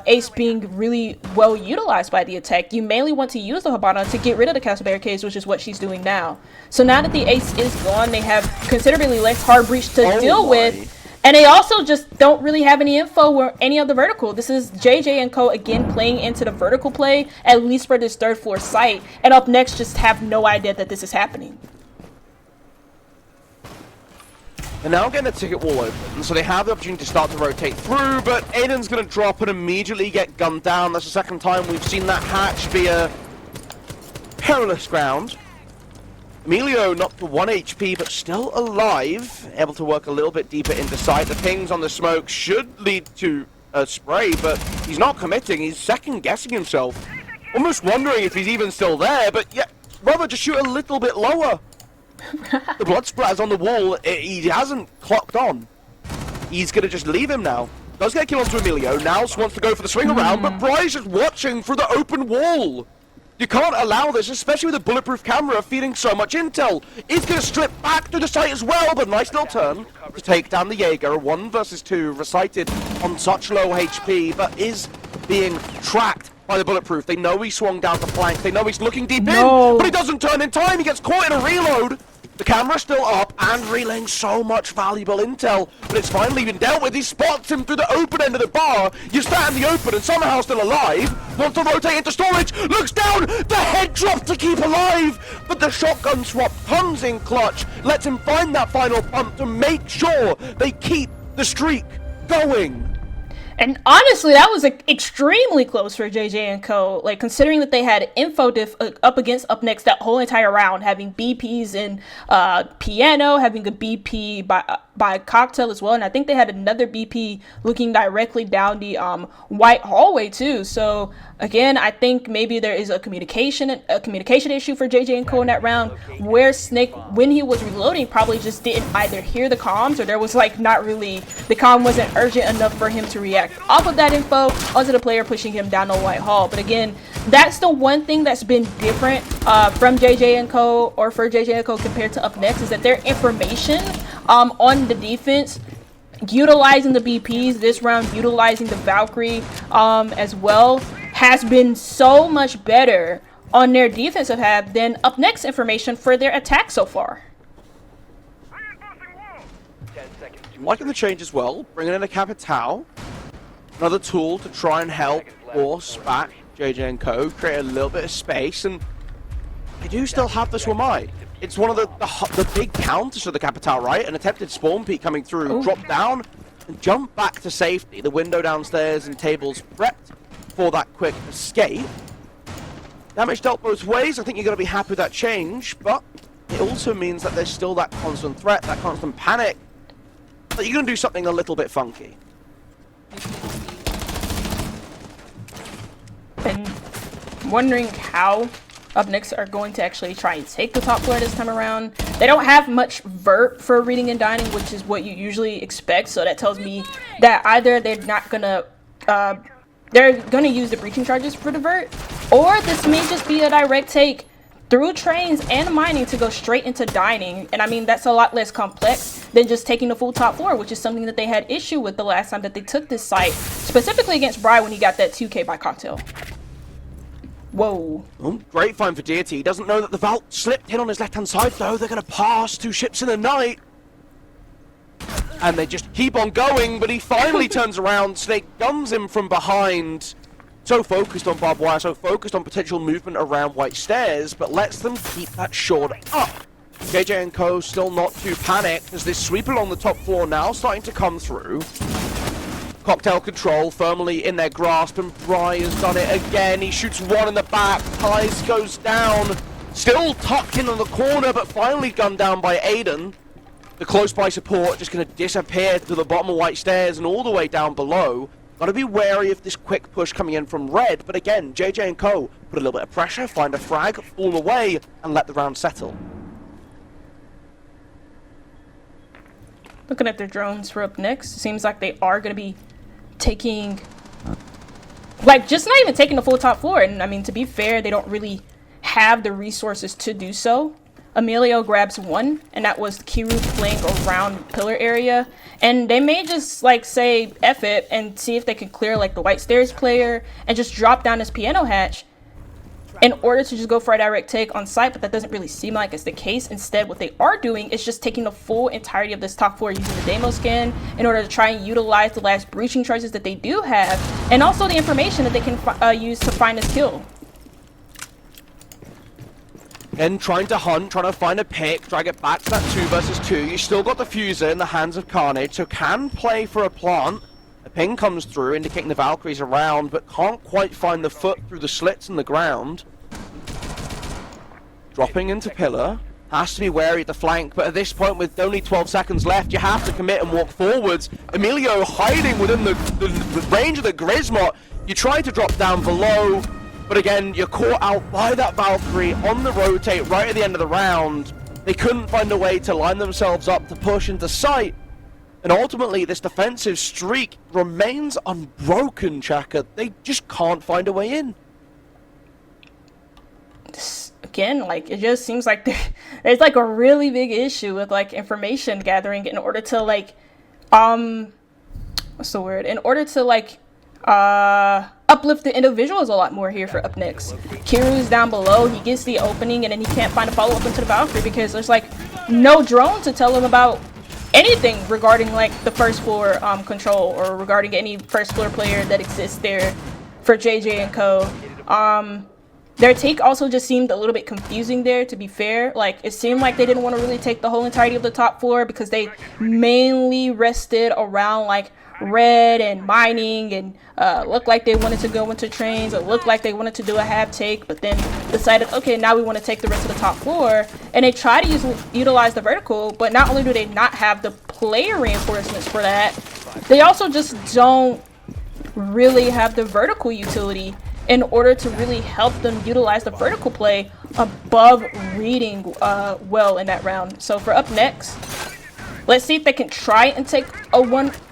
ace being really well utilized by the attack. You mainly want to use the Habana to get rid of the castle barricades, which is what she's doing now. So now that the ace is gone, they have considerably less hard breach to deal with. And they also just don't really have any info or any of the vertical. This is JJ and Co again playing into the vertical play, at least for this 3rd floor site. And Up Next just have no idea that this is happening. They're now getting the ticket wall open, so they have the opportunity to start to rotate through, but Aiden's going to drop and immediately get gunned down. That's the second time we've seen that hatch be a perilous ground. Emilio knocked to 1 HP, but still alive, able to work a little bit deeper into sight. The pings on the smoke should lead to a spray, but he's not committing. He's second-guessing himself, almost wondering if he's even still there, but yeah, rather just shoot a little bit lower. The blood splatter's on the wall. He hasn't clocked on. He's going to just leave him now. Does get a kill onto Emilio. Now wants to go for the swing around, but Bry's just watching through the open wall. You can't allow this, especially with a bulletproof camera feeding so much intel. He's going to strip back through the site as well, but nice little turn to take down the Jaeger. 1 versus 2 recited on such low HP, but is being tracked by the bulletproof. They know he swung down the flank. They know he's looking deep in, but he doesn't turn in time. He gets caught in a reload. The camera's still up and relaying so much valuable intel, but it's finally been dealt with. He spots him through the open end of the bar. You stand in the open and somehow still alive. Wants to rotate into storage, looks down, the head drop to keep alive, but the shotgun swap comes in clutch, lets him find that final pump to make sure they keep the streak going. And honestly, that was extremely close for JJ and Co. Like, considering that they had info diff up against Up Next that whole entire round, having BPs in Piano, having a BP by Cocktail as well, and I think they had another BP looking directly down the white hallway too. So again, I think maybe there is a communication issue for JJ and Co in that round, where Snake, when he was reloading, probably just didn't either hear the comms, or there was like not really, the comm wasn't urgent enough for him to react off of that info onto the player pushing him down the white hall. But again, that's the one thing that's been different from JJ and Co, or for JJ and Co compared to Up Next, is that their information on the defense, utilizing the BPs this round, utilizing the Valkyrie as well, has been so much better on their defensive half than Up Next information for their attack so far. Liking the change as well, bringing in a Capital. Another tool to try and help force back JJ and Co, create a little bit of space, and they do still have the Swamai. It's one of the big counters to the Capital, right? An attempted spawn peek coming through, drop down, and jump back to safety. The window downstairs and tables prepped for that quick escape. Damage dealt both ways. I think you're going to be happy with that change, but it also means that there's still that constant threat, that constant panic, that you're going to do something a little bit funky. And wondering how Up Next are going to actually try and take the top floor this time around. They don't have much vert for reading and dining, which is what you usually expect, so that tells me that either they're not gonna use the breaching charges for the vert, or this may just be a direct take through trains and mining to go straight into dining. And I mean, that's a lot less complex than just taking the full top floor, which is something that they had issue with the last time that they took this site, specifically against Bry when he got that 2K by Cocktail. Whoa. Oh, great find for Deity. He doesn't know that the Vault slipped in on his left-hand side, though. They're going to pass 2 ships in the night. And they just keep on going, but he finally turns around. Snake guns him from behind. So focused on barbed wire, so focused on potential movement around White Stairs, but lets them keep that short up. JJ and Co still not too panicked as this sweep along the top floor now starting to come through. Cocktail control firmly in their grasp, and Bry has done it again. He shoots one in the back, Ties goes down, still tucked in on the corner, but finally gunned down by Aiden. The close by support just going to disappear to the bottom of White Stairs and all the way down below. Got to be wary of this quick push coming in from Red, but again, JJ and Co put a little bit of pressure, find a frag, fall away, and let the round settle. Looking at their drones for Up Next, it seems like they are going to be taking, like, just not even taking the full top floor. And I mean, to be fair, they don't really have the resources to do so. Emilio grabs one, and that was Kiru playing around pillar area. And they may just, like, say F it and see if they can clear, like, the White Stairs player and just drop down this piano hatch in order to just go for a direct take on site, but that doesn't really seem like it's the case. Instead, what they are doing is just taking the full entirety of this top floor using the demo scan in order to try and utilize the last breaching charges that they do have, and also the information that they can use to find this kill. And trying to hunt, trying to find a pick, drag it back to that 2 versus 2. You still got the Fuser in the hands of Carnage, so can play for a plant. A ping comes through, indicating the Valkyrie's around, but can't quite find the foot through the slits in the ground. Dropping into pillar. Has to be wary at the flank, but at this point, with only 12 seconds left, you have to commit and walk forwards. Emilio hiding within the range of the Grismot. You try to drop down below, but again, you're caught out by that Valkyrie on the rotate right at the end of the round. They couldn't find a way to line themselves up to push into sight. And ultimately, this defensive streak remains unbroken, Chaka. They just can't find a way in. again, like, it just seems like there's like a really big issue with like information gathering in order to like what's the word, in order to like uplift the individuals a lot more here for up next. Kiru's down below, he gets the opening and then he can't find a follow-up into the Valkyrie because there's like no drone to tell him about anything regarding like the first floor control or regarding any first floor player that exists there for JJ and Co. Their take also just seemed a little bit confusing there, to be fair. Like, it seemed like they didn't want to really take the whole entirety of the top floor because they mainly rested around like red and mining and looked like they wanted to go into trains. It looked like they wanted to do a half take, but then decided, okay, now we want to take the rest of the top floor. And they try to utilize the vertical, but not only do they not have the player reinforcements for that, they also just don't really have the vertical utility in order to really help them utilize the vertical play above reading well in that round. So for up next, let's see if they can try and take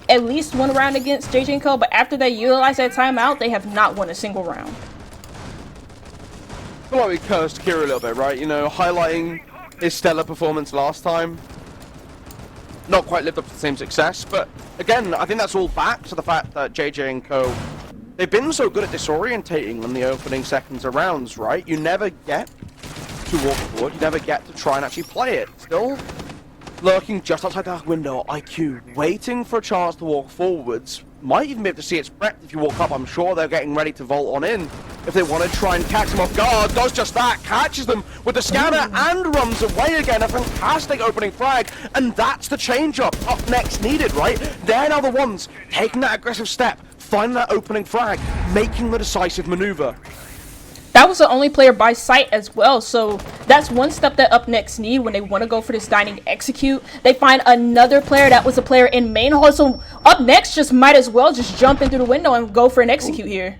at least one round against JJ and Co. But after they utilize that timeout, they have not won a single round. I feel like we cursed Kira a little bit, right? You know, highlighting his stellar performance last time. Not quite lived up to the same success, but again, I think that's all back to the fact that JJ and Co. They've been so good at disorientating in the opening seconds of rounds, right? You never get to walk forward, you never get to try and actually play it. Still lurking just outside that window, IQ, waiting for a chance to walk forwards. Might even be able to see its breadth if you walk up. I'm sure they're getting ready to vault on in if they want to try and catch them off guard. Does just that, catches them with the scanner and runs away again. A fantastic opening frag, and that's the change-up up next needed, right? They're now the ones taking that aggressive step, finding that opening frag, making the decisive maneuver. That was the only player by sight as well, so that's one step that up next need when they want to go for this dining execute. They find another player that was a player in main hall, so up next just might as well just jump into the window and go for an execute here.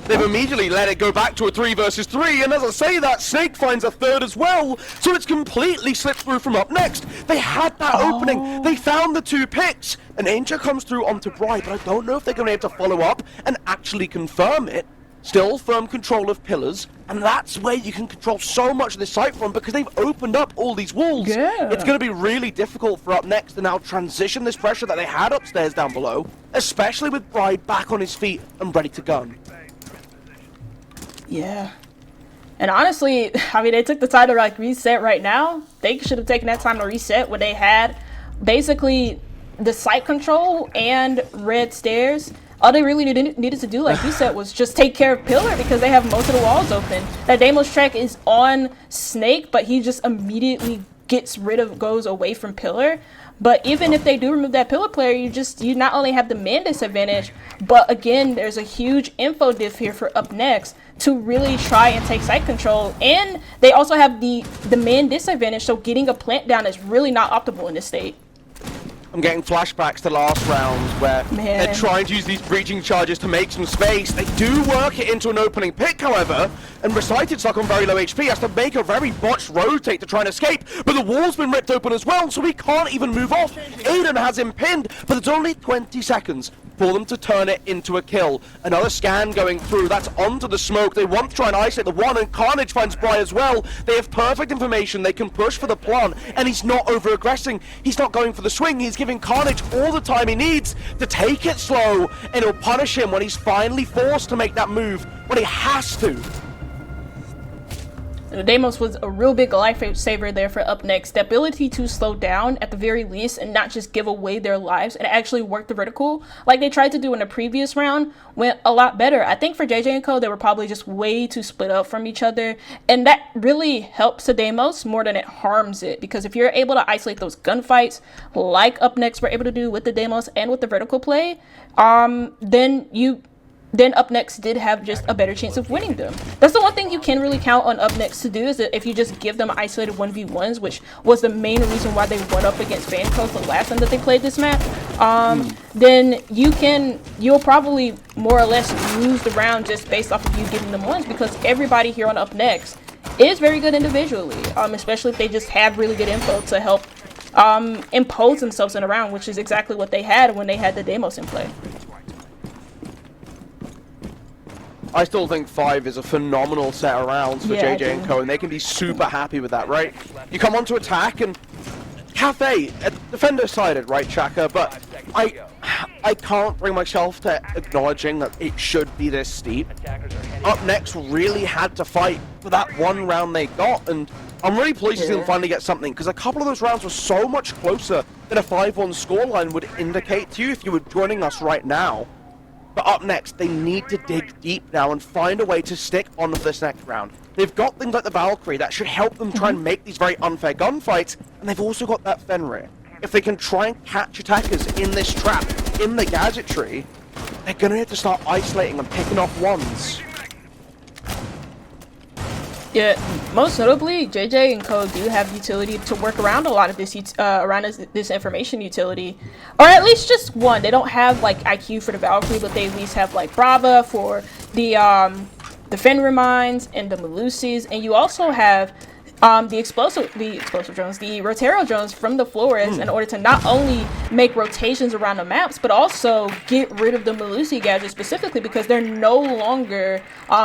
They've immediately let it go back to a 3 versus 3, and as I say that, Snake finds a third as well, so it's completely slipped through from up next. They had that opening, they found the 2 picks, and Angel comes through onto Bride, but I don't know if they're going to be able to follow up and actually confirm it. Still firm control of pillars, and that's where you can control so much of this site from because they've opened up all these walls. Yeah. It's going to be really difficult for up next to now transition this pressure that they had upstairs down below, especially with Bride back on his feet and ready to gun. Yeah. And honestly, I mean, they took the time to like reset right now. They should have taken that time to reset when they had basically the site control and red stairs. All they really needed to do, like you said, was just take care of Pillar because they have most of the walls open. That Deimos track is on Snake, but he just immediately goes away from Pillar. But even if they do remove that Pillar player, you not only have the man disadvantage, but again, there's a huge info diff here for up next to really try and take site control. And they also have the man disadvantage, so getting a plant down is really not optimal in this state. I'm getting flashbacks to last round where they're trying to use these breaching charges to make some space. They do work it into an opening pick, however, and Recited, stuck on very low HP, has to make a very botched rotate to try and escape, but the wall's been ripped open as well, so he can't even move off. Aiden has him pinned, but it's only 20 seconds for them to turn it into a kill. Another scan going through, that's onto the smoke. They want to try and isolate the one, and Carnage finds Bry as well. They have perfect information, they can push for the plant, and he's not over-aggressing. He's not going for the swing, he's giving Carnage all the time he needs to take it slow, and it'll punish him when he's finally forced to make that move, when he has to. The Deimos was a real big lifesaver there for up next. The ability to slow down at the very least and not just give away their lives and actually work the vertical like they tried to do in the previous round went a lot better. I think for JJ and Co, they were probably just way too split up from each other, and that really helps the Deimos more than it harms it, because if you're able to isolate those gunfights like up next we're able to do with the Deimos and with the vertical play, then up next did have just a better chance of winning them. That's the one thing you can really count on up next to do, is that if you just give them isolated 1v1s, which was the main reason why they went up against Vancoast the last time that they played this map, then you'll probably more or less lose the round just based off of you giving them ones, because everybody here on up next is very good individually, especially if they just have really good info to help impose themselves in a round, which is exactly what they had when they had the Deimos in play. I still think 5 is a phenomenal set of rounds for Yeah, I JJ and do. Co, and they can be super happy with that, right? You come on to attack, and Cafe, defender-sided, right, Chaka? But I can't bring myself to acknowledging that it should be this steep. Up next really had to fight for that one round they got, and I'm really pleased to see them finally get something, because a couple of those rounds were so much closer than a 5-1 scoreline would indicate to you if you were joining us right now. But up next, they need to dig deep now and find a way to stick on for this next round. They've got things like the Valkyrie that should help them try and make these very unfair gunfights, and they've also got that Fenrir. If they can try and catch attackers in this trap, in the gadgetry, they're gonna have to start isolating and picking off ones. Yeah, most notably, JJ and Co do have utility to work around a lot of this this information utility, or at least just one. They don't have like IQ for the Valkyrie, but they at least have like Brava for the Fenrir mines and the Melusis, and you also have the explosive drones, the Rotaro drones from the Flores, in order to not only make rotations around the maps, but also get rid of the Melusi gadgets specifically because they're no longer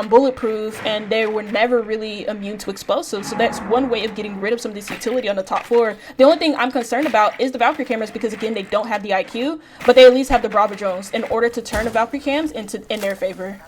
bulletproof and they were never really immune to explosives. So that's one way of getting rid of some of this utility on the top floor. The only thing I'm concerned about is the Valkyrie cameras because again they don't have the IQ, but they at least have the Bravo drones in order to turn the Valkyrie cams in their favor.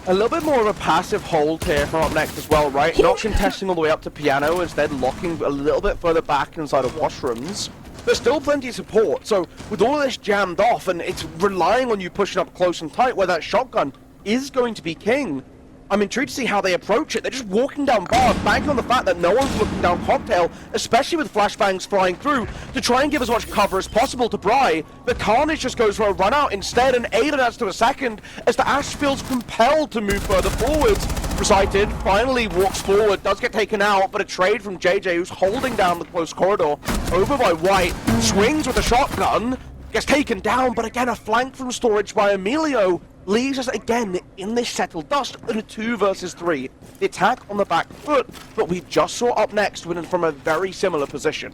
A little bit more of a passive hold here from up next as well, right? Not contesting all the way up to Piano, instead locking a little bit further back inside of washrooms. There's still plenty of support, so with all of this jammed off, and it's relying on you pushing up close and tight where that shotgun is going to be king, I'm intrigued to see how they approach it. They're just walking down bar, banking on the fact that no one's looking down Cocktail, especially with flashbangs flying through, to try and give as much cover as possible to Bry. But Carnage just goes for a run out instead, and Aiden adds to a second as the Ash feels compelled to move further forwards. Recited finally walks forward, does get taken out, but a trade from JJ, who's holding down the close corridor, over by White, swings with a shotgun, gets taken down, but again a flank from Storage by Emilio leaves us again in this settled dust in a 2 versus 3. The attack on the back foot, but we just saw up next winning from a very similar position.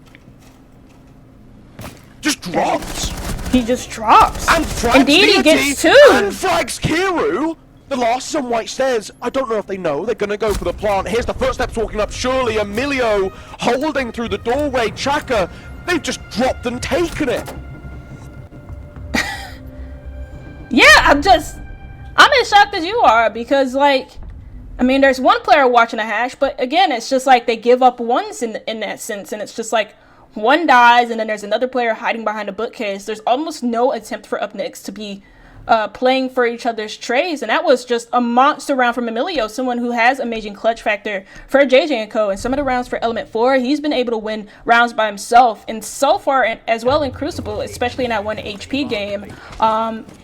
Just drops. He just drops. And frags Indeed, he Deity, gets 2. And frags Kiru. The last is on White Stairs. I don't know if they know. They're going to go for the plant. Here's the footsteps walking up. Surely Emilio holding through the doorway. Chaka, they've just dropped and taken it. Yeah, I'm as shocked as you are because, like, I mean, there's one player watching a hash, but again, it's just like they give up once in that sense, and it's just like one dies, and then there's another player hiding behind a bookcase. There's almost no attempt for up next to be playing for each other's trays, and that was just a monster round from Emilio, someone who has amazing clutch factor for JJ and Co. And some of the rounds for Element 4, he's been able to win rounds by himself, and so far as well in Crucible, especially in that 1 HP game,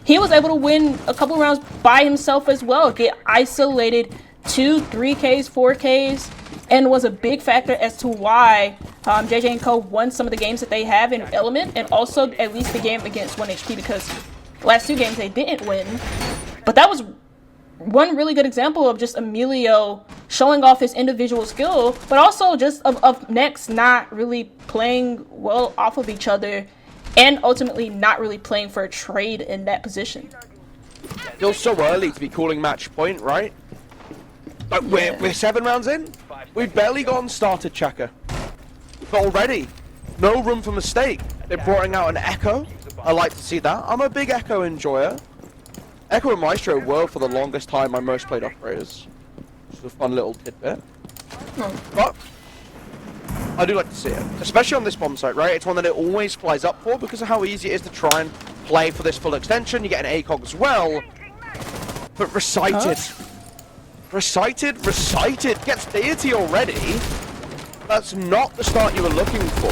he was able to win a couple rounds by himself as well, get isolated 2, 3Ks, 4Ks, and was a big factor as to why JJ and Co. won some of the games that they have in Element, and also at least the game against 1 HP, because last 2 games they didn't win. But that was one really good example of just Emilio showing off his individual skill, but also just of Next not really playing well off of each other, and ultimately not really playing for a trade in that position. Still so early to be calling match point, right? But we're 7 rounds in. We've barely gotten started, Chaka. But already, no room for mistake. They're brought out an Echo. I like to see that. I'm a big Echo enjoyer. Echo and Maestro were for the longest time my most played operators. Just a fun little tidbit. But I do like to see it, especially on this bomb site, right? It's one that it always flies up for because of how easy it is to try and play for this full extension. You get an ACOG as well. But Recited. Recited gets Deity already. That's not the start you were looking for.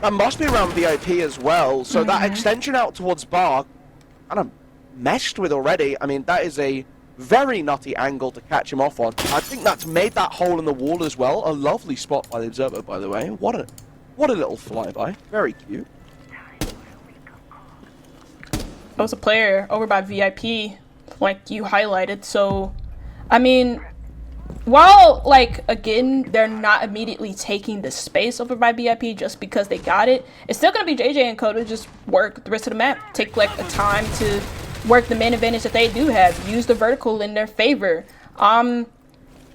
That must be around VIP as well, so that extension out towards Bar, kind of meshed with already. I mean, that is a very nutty angle to catch him off on. I think that's made that hole in the wall as well. A lovely spot by the Observer, by the way. What a little flyby. Very cute. I was a player over by VIP, like you highlighted, so, I mean, while, like, again, they're not immediately taking the space over by VIP just because they got it, it's still going to be JJ and Co to just work the rest of the map. Take, like, a time to work the man advantage that they do have, use the vertical in their favor. And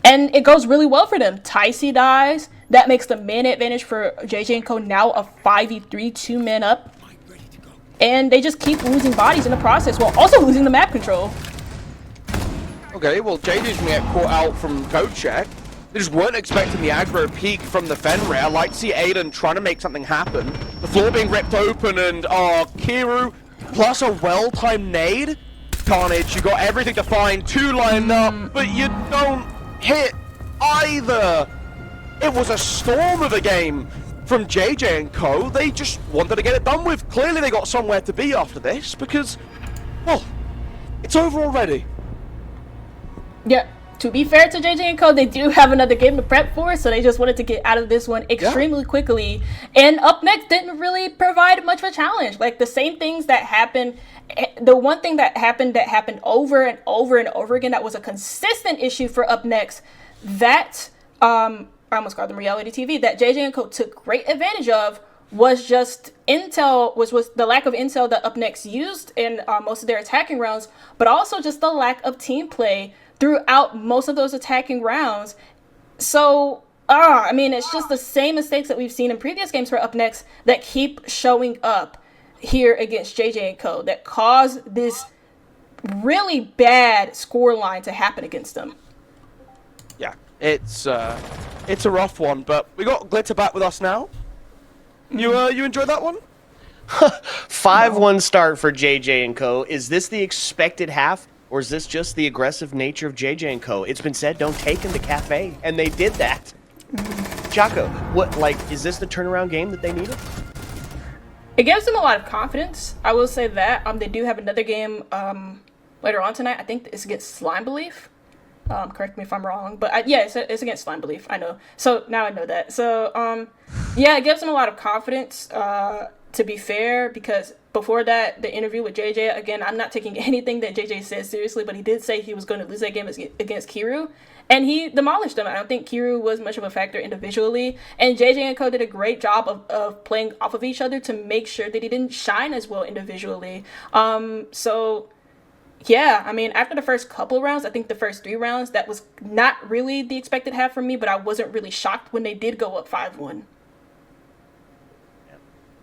it goes really well for them. Ticey dies. That makes the man advantage for JJ and Co. now a 5v3, 2 men up. And they just keep losing bodies in the process while also losing the map control. Okay, well, JJ's gonna get caught out from code check. They just weren't expecting the aggro peak from the Fenrir. I like to see Aiden trying to make something happen. The floor being ripped open and Kiru plus a well-timed nade. Carnage, you got everything to find, 2 lined up, but you don't hit either. It was a storm of a game from JJ and Co. They just wanted to get it done with. Clearly they got somewhere to be after this because, well, it's over already. Yeah, to be fair to JJ and Co, they do have another game to prep for, so they just wanted to get out of this one extremely quickly. And Up Next didn't really provide much of a challenge. Like, the same things that happened, the one thing that happened over and over and over again that was a consistent issue for Up Next, that, I almost called them reality TV, that JJ and Co took great advantage of was just intel, was the lack of intel that Up Next used in most of their attacking rounds, but also just the lack of team play throughout most of those attacking rounds. So, I mean, it's just the same mistakes that we've seen in previous games for Up Next that keep showing up here against JJ and Co. that cause this really bad score line to happen against them. Yeah, it's a rough one, but we got Glitter back with us now. You enjoyed that one? 5-1 start for JJ and Co. Is this the expected half? Or is this just the aggressive nature of JJ and Co? It's been said, don't take him to cafe, and they did that. Chaco, is this the turnaround game that they needed? It gives them a lot of confidence. I will say that. They do have another game later on tonight. I think it's against Slime Belief. Correct me if I'm wrong, but yeah, it's against Slime Belief. I know. So now I know that. So yeah, it gives them a lot of confidence. To be fair, because before that, the interview with JJ, again, I'm not taking anything that JJ says seriously, but he did say he was going to lose that game against Kiru, and he demolished them. I don't think Kiru was much of a factor individually, and JJ and Co did a great job of playing off of each other to make sure that he didn't shine as well individually. So yeah, I mean, after the first couple rounds, I think the first 3 rounds, that was not really the expected half for me, but I wasn't really shocked when they did go up 5-1.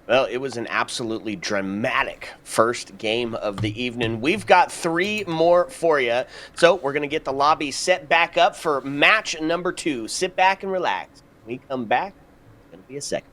Well, it was an absolutely dramatic first game of the evening. We've got 3 more for you. So we're going to get the lobby set back up for match number 2. Sit back and relax. When we come back, it's going to be a second.